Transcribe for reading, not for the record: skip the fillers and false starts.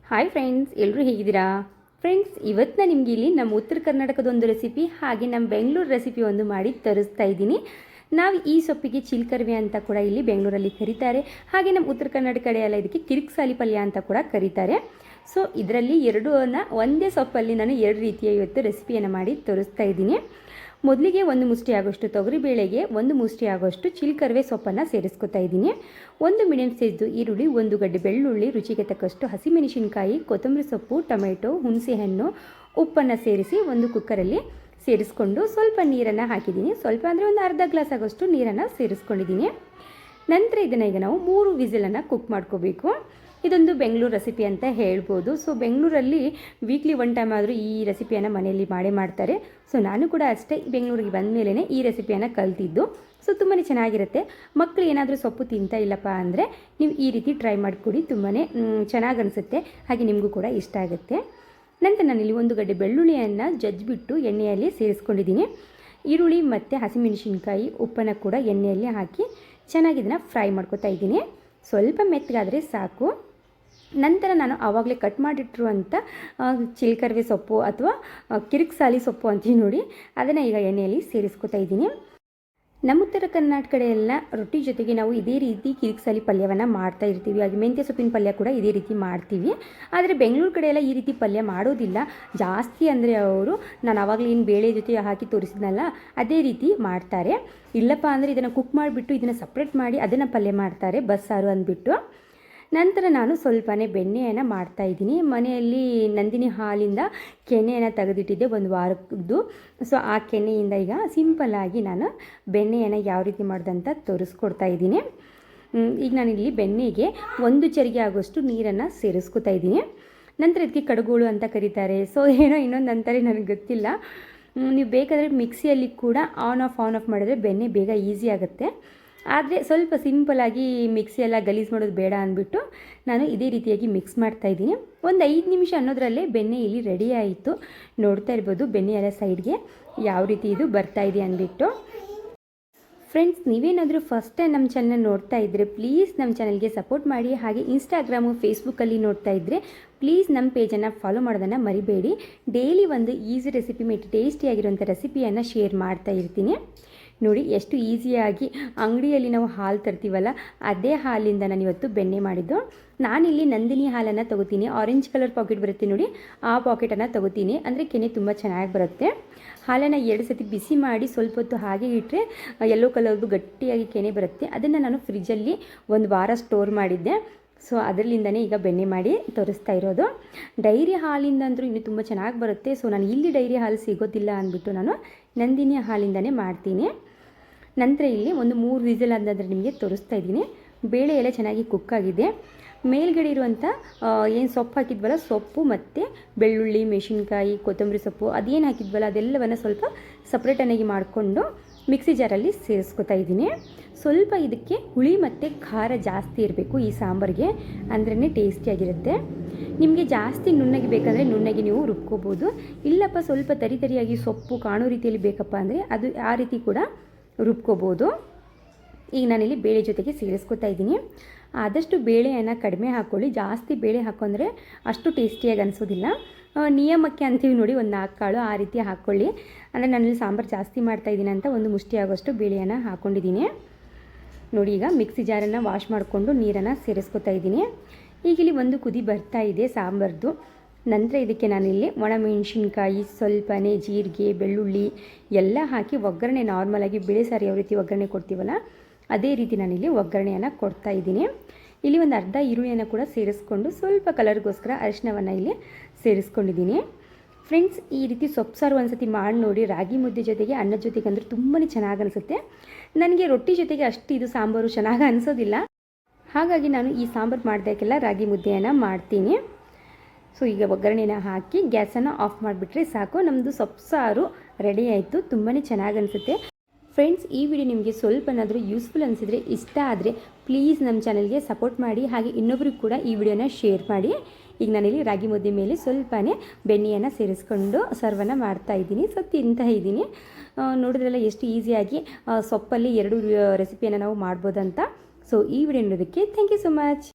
Hi friends, ಎಲ್ಲರೂ ಹೇಗಿದ್ದೀರಾ? Friends, ಇವತ್ತು ನಾನು ನಿಮಗೆ ಇಲ್ಲಿ ನಮ್ಮ ಉತ್ತರ ಕರ್ನಾಟಕದ ಒಂದು ರೆಸಿಪಿ ಹಾಗೆ ನಮ್ಮ ಬೆಂಗಳೂರು ರೆಸಿಪಿ ಒಂದು ಮಾಡಿ ತರಿಸ್ತಾ ಇದ್ದೀನಿ. ನಾವು ಈ ಸೊಪ್ಪಿಗೆ ಚಿಲ್ಕರ್ವೆ ಅಂತ ಕೂಡ ಇಲ್ಲಿ ಬೆಂಗಳೂರಲ್ಲಿ ಕರೀತಾರೆ. ಹಾಗೆ ನಮ್ಮ ಉತ್ತರ ಕರ್ನಾಟಕ ಕಡೆ ಎಲ್ಲ ಇದಕ್ಕೆ ಕಿರಿಕ್ಸಾಲಿ ಪಲ್ಯ ಅಂತ ಕೂಡ ಕರೀತಾರೆ. ಸೊ ಇದರಲ್ಲಿ ಎರಡನ್ನ ಒಂದೇ ಸೊಪ್ಪಲ್ಲಿ ನಾನು ಎರಡು ರೀತಿಯ ಇವತ್ತು ರೆಸಿಪಿಯನ್ನು ಮಾಡಿ ತೋರಿಸ್ತಾ ಇದ್ದೀನಿ. ಮೊದಲಿಗೆ ಒಂದು ಮುಷ್ಟಿ ಆಗೋಷ್ಟು ತೊಗರಿಬೇಳೆಗೆ ಒಂದು ಮುಷ್ಟಿ ಆಗೋಷ್ಟು ಚಿಲ್ಕರ್ವೆ ಸೊಪ್ಪನ್ನು ಸೇರಿಸ್ಕೊತಾ ಇದ್ದೀನಿ. ಒಂದು ಮೀಡಿಯಂ ಸೈಜು ಈರುಳ್ಳಿ, ಒಂದು ಗಡ್ಡೆ ಬೆಳ್ಳುಳ್ಳಿ, ರುಚಿಗೆ ತಕ್ಕಷ್ಟು ಹಸಿಮೆಣಸಿನಕಾಯಿ, ಕೊತ್ತಂಬರಿ ಸೊಪ್ಪು, ಟೊಮೆಟೊ, ಹುಣಸೆಹಣ್ಣು, ಉಪ್ಪನ್ನು ಸೇರಿಸಿ ಒಂದು ಕುಕ್ಕರಲ್ಲಿ ಸೇರಿಸ್ಕೊಂಡು ಸ್ವಲ್ಪ ನೀರನ್ನು ಹಾಕಿದ್ದೀನಿ. ಸ್ವಲ್ಪ ಅಂದರೆ ಒಂದು ಅರ್ಧ ಗ್ಲಾಸ್ ಆಗೋಷ್ಟು ನೀರನ್ನು ಸೇರಿಸ್ಕೊಂಡಿದ್ದೀನಿ. ನಂತರ ಇದನ್ನು ಈಗ ನಾವು 3 ವಿಸಿಲನ್ನು ಕುಕ್ ಮಾಡ್ಕೋಬೇಕು. ಇದೊಂದು ಬೆಂಗಳೂರು ರೆಸಿಪಿ ಅಂತ ಹೇಳ್ಬೋದು. ಸೊ ಬೆಂಗಳೂರಲ್ಲಿ ವೀಕ್ಲಿ 1 ಟೈಮ್ ಆದರೂ ಈ ರೆಸಿಪಿಯನ್ನು ಮನೆಯಲ್ಲಿ ಮಾಡ್ತಾರೆ. ಸೊ ನಾನು ಕೂಡ ಅಷ್ಟೇ ಬೆಂಗಳೂರಿಗೆ ಬಂದ ಮೇಲೇ ಈ ರೆಸಿಪಿಯನ್ನು ಕಲ್ತಿದ್ದು. ಸೊ ತುಂಬಾ ಚೆನ್ನಾಗಿರುತ್ತೆ. ಮಕ್ಕಳು ಏನಾದರೂ ಸೊಪ್ಪು ತಿಂತಾ ಇಲ್ಲಪ್ಪ ಅಂದರೆ ನೀವು ಈ ರೀತಿ ಟ್ರೈ ಮಾಡಿಕೊಡಿ, ತುಂಬಾ ಚೆನ್ನಾಗಿ ಅನಿಸುತ್ತೆ, ಹಾಗೆ ನಿಮಗೂ ಕೂಡ ಇಷ್ಟ ಆಗುತ್ತೆ. ನಂತರ ನಾನಿಲ್ಲಿ ಒಂದು ಗಡ್ಡೆ ಬೆಳ್ಳುಳ್ಳಿಯನ್ನು ಜಜ್ಜಿಬಿಟ್ಟು ಎಣ್ಣೆಯಲ್ಲಿ ಸೇರಿಸ್ಕೊಂಡಿದ್ದೀನಿ. ಈರುಳ್ಳಿ ಮತ್ತು ಹಸಿಮೆಣಸಿನ್ಕಾಯಿ, ಉಪ್ಪನ್ನು ಕೂಡ ಎಣ್ಣೆಯಲ್ಲಿ ಹಾಕಿ ಚೆನ್ನಾಗಿ ಇದನ್ನು ಫ್ರೈ ಮಾಡ್ಕೊತಾ ಇದ್ದೀನಿ. ಸ್ವಲ್ಪ ಮೆತ್ತಗಾದರೆ ಸಾಕು. ನಂತರ ನಾನು ಆವಾಗಲೇ ಕಟ್ ಮಾಡಿಟ್ಟಿರುವಂಥ ಚಿಲ್ಕರ್ವೆ ಸೊಪ್ಪು ಅಥವಾ ಕಿರಿಕ್ಸಾಲಿ ಸೊಪ್ಪು ಅಂತೀವಿ ನೋಡಿ, ಅದನ್ನು ಈಗ ಎಣ್ಣೆಯಲ್ಲಿ ಸೇರಿಸ್ಕೊತಾ ಇದ್ದೀನಿ. ನಮ್ಮ ಉತ್ತರ ಕರ್ನಾಟಕ ಕಡೆ ಎಲ್ಲ ರೊಟ್ಟಿ ಜೊತೆಗೆ ನಾವು ಇದೇ ರೀತಿ ಕಿರಿಕ್ಸಾಲಿ ಪಲ್ಯವನ್ನು ಮಾಡ್ತಾ ಇರ್ತೀವಿ. ಹಾಗೆ ಮೆಂತ್ಯ ಸೊಪ್ಪಿನ ಪಲ್ಯ ಕೂಡ ಇದೇ ರೀತಿ ಮಾಡ್ತೀವಿ. ಆದರೆ ಬೆಂಗಳೂರು ಕಡೆ ಎಲ್ಲ ಈ ರೀತಿ ಪಲ್ಯ ಮಾಡೋದಿಲ್ಲ ಜಾಸ್ತಿ. ಅಂದರೆ ಅವರು ನಾನು ಆವಾಗಲೇ ಏನು ಬೇಳೆ ಜೊತೆ ಹಾಕಿ ತೋರಿಸಿದ್ನಲ್ಲ ಅದೇ ರೀತಿ ಮಾಡ್ತಾರೆ. ಇಲ್ಲಪ್ಪ ಅಂದರೆ ಇದನ್ನು ಕುಕ್ ಮಾಡಿಬಿಟ್ಟು ಇದನ್ನು ಸಪ್ರೇಟ್ ಮಾಡಿ ಅದನ್ನು ಪಲ್ಯ ಮಾಡ್ತಾರೆ, ಬಸ್ಸಾರು ಅಂದ್ಬಿಟ್ಟು. ನಂತರ ನಾನು ಸ್ವಲ್ಪನೇ ಬೆಣ್ಣೆಯನ್ನು ಮಾಡ್ತಾಯಿದ್ದೀನಿ. ಮನೆಯಲ್ಲಿ ನಂದಿನಿ ಹಾಲಿಂದ ಕೆನೆಯನ್ನು ತೆಗೆದಿಟ್ಟಿದ್ದೆ ಒಂದು ವಾರದ್ದು. ಸೊ ಆ ಕೆನೆಯಿಂದ ಈಗ ಸಿಂಪಲ್ಲಾಗಿ ನಾನು ಬೆಣ್ಣೆಯನ್ನು ಯಾವ ರೀತಿ ಮಾಡ್ದಂತ ತೋರಿಸ್ಕೊಡ್ತಾ ಇದ್ದೀನಿ. ಈಗ ನಾನಿಲ್ಲಿ ಬೆಣ್ಣೆಗೆ 1 ಚರಿಗೆ ಆಗೋಷ್ಟು ನೀರನ್ನು ಸೇರಿಸ್ಕೊತಾ ಇದ್ದೀನಿ. ನಂತರ ಇದಕ್ಕೆ ಕಡುಗೋಳು ಅಂತ ಕರೀತಾರೆ. ಸೊ ಏನೋ ಇನ್ನೊಂದು ಅಂತಾರೆ, ನನಗೆ ಗೊತ್ತಿಲ್ಲ. ನೀವು ಬೇಕಾದರೆ ಮಿಕ್ಸಿಯಲ್ಲಿ ಕೂಡ ಆನ್ ಆಫ್ ಮಾಡಿದ್ರೆ ಬೆಣ್ಣೆ ಬೇಗ ಈಸಿ ಆಗುತ್ತೆ. ಆದರೆ ಸ್ವಲ್ಪ ಸಿಂಪಲಾಗಿ ಮಿಕ್ಸಿಯೆಲ್ಲ ಗಲೀಜು ಮಾಡೋದು ಬೇಡ ಅಂದ್ಬಿಟ್ಟು ನಾನು ಇದೇ ರೀತಿಯಾಗಿ ಮಿಕ್ಸ್ ಮಾಡ್ತಾಯಿದ್ದೀನಿ. ಒಂದು 5 ನಿಮಿಷ ಅನ್ನೋದರಲ್ಲೇ ಬೆಣ್ಣೆ ಇಲ್ಲಿ ರೆಡಿ ಆಯಿತು. ನೋಡ್ತಾ ಇರ್ಬೋದು ಬೆಣ್ಣೆ ಎಲ್ಲ ಸೈಡ್ಗೆ ಯಾವ ರೀತಿ ಇದು ಬರ್ತಾಯಿದೆ ಅಂದ್ಬಿಟ್ಟು. ಫ್ರೆಂಡ್ಸ್, ನೀವೇನಾದರೂ ಫಸ್ಟ್ ಟೈಮ್ ನಮ್ಮ ಚಾನಲ್ ನೋಡ್ತಾ ಇದ್ದರೆ ಪ್ಲೀಸ್ ನಮ್ಮ ಚಾನಲ್ಗೆ ಸಪೋರ್ಟ್ ಮಾಡಿ. ಹಾಗೆ ಇನ್ಸ್ಟಾಗ್ರಾಮು, ಫೇಸ್ಬುಕ್ಕಲ್ಲಿ ನೋಡ್ತಾ ಇದ್ದರೆ ಪ್ಲೀಸ್ ನಮ್ಮ ಪೇಜನ್ನು ಫಾಲೋ ಮಾಡೋದನ್ನು ಮರಿಬೇಡಿ. ಡೈಲಿ ಒಂದು ಈಸಿ ರೆಸಿಪಿ ಮತ್ತು ಟೇಸ್ಟಿಯಾಗಿರುವಂಥ ರೆಸಿಪಿಯನ್ನು ಶೇರ್ ಮಾಡ್ತಾ ಇರ್ತೀನಿ. ನೋಡಿ ಎಷ್ಟು ಈಸಿಯಾಗಿ ಅಂಗಡಿಯಲ್ಲಿ ನಾವು ಹಾಲು ತರ್ತೀವಲ್ಲ ಅದೇ ಹಾಲಿಂದ ನಾನು ಇವತ್ತು ಬೆಣ್ಣೆ ಮಾಡಿದ್ದು. ನಾನಿಲ್ಲಿ ನಂದಿನಿ ಹಾಲನ್ನು ತೊಗೋತೀನಿ. ಆರೆಂಜ್ ಕಲರ್ ಪಾಕೆಟ್ ಬರುತ್ತೆ ನೋಡಿ, ಆ ಪಾಕೆಟನ್ನು ತೊಗೋತೀನಿ. ಅಂದರೆ ಕೆನೆ ತುಂಬ ಚೆನ್ನಾಗಿ ಬರುತ್ತೆ. ಹಾಲನ್ನು 2 ಸತಿ ಬಿಸಿ ಮಾಡಿ ಸ್ವಲ್ಪ ಹೊತ್ತು ಹಾಗೆ ಇಟ್ಟರೆ ಯೆಲ್ಲೋ ಕಲರ್ದು ಗಟ್ಟಿಯಾಗಿ ಕೆನೆ ಬರುತ್ತೆ. ಅದನ್ನು ನಾನು ಫ್ರಿಜ್ಜಲ್ಲಿ 1 ವಾರ ಸ್ಟೋರ್ ಮಾಡಿದ್ದೆ. ಸೊ ಅದರಲ್ಲಿಂದನೇ ಈಗ ಬೆಣ್ಣೆ ಮಾಡಿ ತೋರಿಸ್ತಾ ಇರೋದು. ಡೈರಿ ಹಾಲಿಂದ ಅಂದರೂ ಇನ್ನೂ ತುಂಬ ಚೆನ್ನಾಗಿ ಬರುತ್ತೆ. ಸೊ ನಾನು ಇಲ್ಲಿ ಡೈರಿ ಹಾಲು ಸಿಗೋದಿಲ್ಲ ಅಂದ್ಬಿಟ್ಟು ನಾನು ನಂದಿನಿ ಹಾಲಿಂದನೇ ಮಾಡ್ತೀನಿ. ನಂತರ ಇಲ್ಲಿ ಒಂದು 3 ವಿಸಿಲ್ ಆದಾದರೆ ನಿಮಗೆ ತೋರಿಸ್ತಾ ಇದ್ದೀನಿ. ಬೇಳೆ ಎಲ್ಲ ಚೆನ್ನಾಗಿ ಕುಕ್ ಆಗಿದೆ. ಮೇಲ್ಗಡೆ ಇರುವಂಥ ಏನು ಸೊಪ್ಪು ಹಾಕಿದ್ವಲ್ಲ, ಸೊಪ್ಪು ಮತ್ತು ಬೆಳ್ಳುಳ್ಳಿ, ಮೆಣಸಿನ್ಕಾಯಿ, ಕೊತ್ತಂಬರಿ ಸೊಪ್ಪು ಅದೇನು ಹಾಕಿದ್ವಲ್ಲ ಅದೆಲ್ಲವನ್ನು ಸ್ವಲ್ಪ ಸಪ್ರೇಟನ್ನಾಗಿ ಮಾಡಿಕೊಂಡು ಮಿಕ್ಸಿ ಜಾರಲ್ಲಿ ಸೇರಿಸ್ಕೊತಾ ಇದ್ದೀನಿ. ಸ್ವಲ್ಪ ಇದಕ್ಕೆ ಹುಳಿ ಮತ್ತು ಖಾರ ಜಾಸ್ತಿ ಇರಬೇಕು ಈ ಸಾಂಬಾರಿಗೆ, ಅಂದ್ರೇ ಟೇಸ್ಟಿಯಾಗಿರುತ್ತೆ. ನಿಮಗೆ ಜಾಸ್ತಿ ನುಣ್ಣಗೆ ಬೇಕಂದರೆ ನುಣ್ಣಗೆ ನೀವು ರುಬ್ಕೋಬೋದು. ಇಲ್ಲಪ್ಪ ಸ್ವಲ್ಪ ತರಿಯಾಗಿ ಸೊಪ್ಪು ಕಾಣೋ ರೀತಿಯಲ್ಲಿ ಬೇಕಪ್ಪ ಅಂದರೆ ಅದು ಆ ರೀತಿ ಕೂಡ ರುಬ್ಕೋಬೋದು. ಈಗ ನಾನಿಲ್ಲಿ ಬೇಳೆ ಜೊತೆಗೆ ಸೇರಿಸ್ಕೊತಾ ಇದ್ದೀನಿ. ಆದಷ್ಟು ಬೇಳೆಯನ್ನು ಕಡಿಮೆ ಹಾಕ್ಕೊಳ್ಳಿ. ಜಾಸ್ತಿ ಬೇಳೆ ಹಾಕೊಂಡ್ರೆ ಅಷ್ಟು ಟೇಸ್ಟಿಯಾಗಿ ಅನಿಸೋದಿಲ್ಲ. ನಿಯಮಕ್ಕೆ ಅಂತೀವಿ ನೋಡಿ, ಒಂದು 4 ಕಾಳು ಆ ರೀತಿ ಹಾಕ್ಕೊಳ್ಳಿ. ಅಂದರೆ ನಾನಿಲ್ಲಿ ಸಾಂಬಾರು ಜಾಸ್ತಿ ಮಾಡ್ತಾಯಿದ್ದೀನಿ ಅಂತ ಒಂದು ಮುಷ್ಟಿ ಆಗೋಷ್ಟು ಬೇಳೆಯನ್ನು ಹಾಕ್ಕೊಂಡಿದ್ದೀನಿ. ನೋಡಿ ಈಗ ಮಿಕ್ಸಿ ಜಾರನ್ನು ವಾಶ್ ಮಾಡಿಕೊಂಡು ನೀರನ್ನು ಸೇರಿಸ್ಕೊತಾ ಇದ್ದೀನಿ. ಈಗ ಇಲ್ಲಿ ಒಂದು ಕುದಿ ಬರ್ತಾ ಇದೆ ಸಾಂಬಾರ್ದು. ನಂತರ ಇದಕ್ಕೆ ನಾನಿಲ್ಲಿ ಒಣಮೆಣಸಿನ್ಕಾಯಿ, ಸ್ವಲ್ಪನೇ ಜೀರಿಗೆ, ಬೆಳ್ಳುಳ್ಳಿ ಎಲ್ಲ ಹಾಕಿ ಒಗ್ಗರಣೆ ನಾರ್ಮಲಾಗಿ ಬೇಳೆ ಸಾರು ಯಾವ ರೀತಿ ಒಗ್ಗರಣೆ ಕೊಡ್ತೀವಲ್ಲ ಅದೇ ರೀತಿ ನಾನಿಲ್ಲಿ ಒಗ್ಗರಣೆಯನ್ನು ಕೊಡ್ತಾ ಇದ್ದೀನಿ. ಇಲ್ಲಿ ಒಂದು ಅರ್ಧ ಈರುಳ್ಳಿಯನ್ನು ಕೂಡ ಸೇರಿಸ್ಕೊಂಡು ಸ್ವಲ್ಪ ಕಲರ್ಗೋಸ್ಕರ ಅರಿಶಿನವನ್ನು ಇಲ್ಲಿ ಸೇರಿಸ್ಕೊಂಡಿದ್ದೀನಿ. ಫ್ರೆಂಡ್ಸ್, ಈ ರೀತಿ ಸೊಪ್ಪು ಸಾರು ಒಂದು ಸತಿ ಮಾಡಿ ನೋಡಿ. ರಾಗಿ ಮುದ್ದೆ ಜೊತೆಗೆ ಅನ್ನದ ಜೊತೆಗೆ ಅಂದರೆ ತುಂಬಾ ಚೆನ್ನಾಗಿ ಅನಿಸುತ್ತೆ. ನನಗೆ ರೊಟ್ಟಿ ಜೊತೆಗೆ ಅಷ್ಟು ಇದು ಸಾಂಬಾರು ಚೆನ್ನಾಗಿ ಅನಿಸೋದಿಲ್ಲ. ಹಾಗಾಗಿ ನಾನು ಈ ಸಾಂಬಾರು ಮಾಡಿದಾಗೆಲ್ಲ ರಾಗಿ ಮುದ್ದೆಯನ್ನು ಮಾಡ್ತೀನಿ. ಸೊ ಈಗ ಒಗ್ಗರಣೆನ ಹಾಕಿ ಗ್ಯಾಸನ್ನು ಆಫ್ ಮಾಡಿಬಿಟ್ರೆ ಸಾಕು, ನಮ್ಮದು ಸೊಪ್ಪು ಸಾರು ರೆಡಿ ಆಯಿತು. ತುಂಬಾ ಚೆನ್ನಾಗಿ ಅನಿಸುತ್ತೆ. ಫ್ರೆಂಡ್ಸ್, ಈ ವಿಡಿಯೋ ನಿಮಗೆ ಸ್ವಲ್ಪನಾದರೂ ಯೂಸ್ಫುಲ್ ಅನಿಸಿದರೆ, ಇಷ್ಟ ಆದರೆ ಪ್ಲೀಸ್ ನಮ್ಮ ಚಾನಲ್ಗೆ ಸಪೋರ್ಟ್ ಮಾಡಿ. ಹಾಗೆ ಇನ್ನೊಬ್ರಿಗೆ ಕೂಡ ಈ ವಿಡಿಯೋನ ಶೇರ್ ಮಾಡಿ. ಈಗ ನಾನಿಲ್ಲಿ ರಾಗಿ ಮುದ್ದೆ ಮೇಲೆ ಸ್ವಲ್ಪನೇ ಬೆಣ್ಣೆಯನ್ನು ಸೇರಿಸ್ಕೊಂಡು ಸರ್ವನ್ನು ಮಾಡ್ತಾಯಿದ್ದೀನಿ. ಸೊ ತಿಂತಾ ಇದ್ದೀನಿ. ನೋಡಿದ್ರಲ್ಲ ಎಷ್ಟು ಈಸಿಯಾಗಿ ಸೊಪ್ಪಲ್ಲಿ 2 ರೆಸಿಪಿಯನ್ನು ನಾವು ಮಾಡ್ಬೋದಂತ. ಸೊ ಈ ವಿಡಿಯೋ ನೋಡೋದಕ್ಕೆ ಥ್ಯಾಂಕ್ ಯು ಸೊ ಮಚ್.